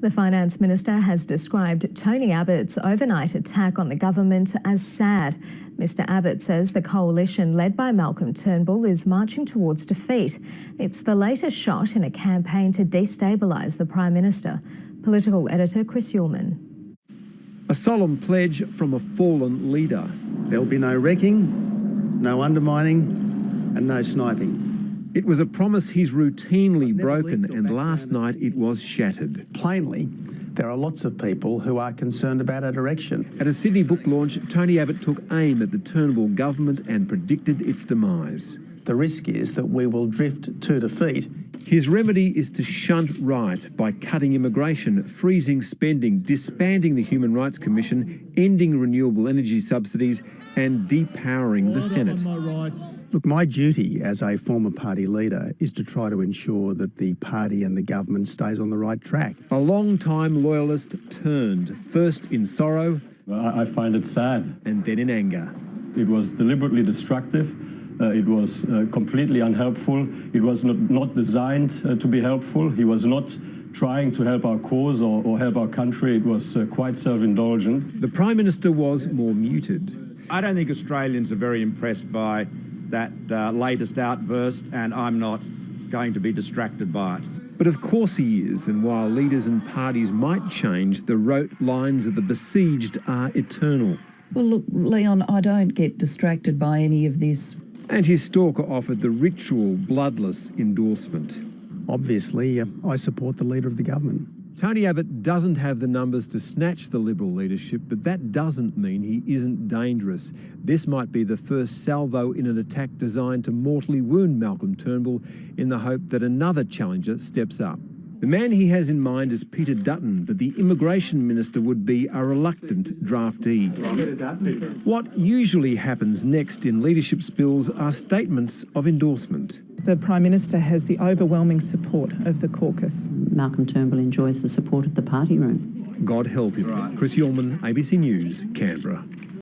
The Finance Minister has described Tony Abbott's overnight attack on the government as sad. Mr Abbott says the coalition led by Malcolm Turnbull is marching towards defeat. It's the latest shot in a campaign to destabilise the Prime Minister. Political editor Chris Cormann. A solemn pledge from a fallen leader. There'll be no wrecking, no undermining and no sniping. It was a promise he's routinely broken, and last night it was shattered. Plainly, there are lots of people who are concerned about our direction. At a Sydney book launch, Tony Abbott took aim at the Turnbull government and predicted its demise. The risk is that we will drift to defeat. His remedy is to shunt right by cutting immigration, freezing spending, disbanding the Human Rights Commission, ending renewable energy subsidies and depowering the Senate. Look, my duty as a former party leader is to try to ensure that the party and the government stays on the right track. A long-time loyalist turned, first in sorrow. I find it sad. And then in anger. It was deliberately destructive. It was completely unhelpful. It was not designed to be helpful. He was not trying to help our cause or help our country. It was quite self-indulgent. The Prime Minister was more muted. I don't think Australians are very impressed by that latest outburst, and I'm not going to be distracted by it. But of course he is, and while leaders and parties might change, the rote lines of the besieged are eternal. Well, look, Leon, I don't get distracted by any of this. And his stalker offered the ritual, bloodless endorsement. Obviously, I support the leader of the government. Tony Abbott doesn't have the numbers to snatch the Liberal leadership, but that doesn't mean he isn't dangerous. This might be the first salvo in an attack designed to mortally wound Malcolm Turnbull in the hope that another challenger steps up. The man he has in mind is Peter Dutton, but the Immigration Minister would be a reluctant draftee. What usually happens next in leadership spills are statements of endorsement. The Prime Minister has the overwhelming support of the caucus. Malcolm Turnbull enjoys the support of the party room. God help him. Chris Cormann, ABC News, Canberra.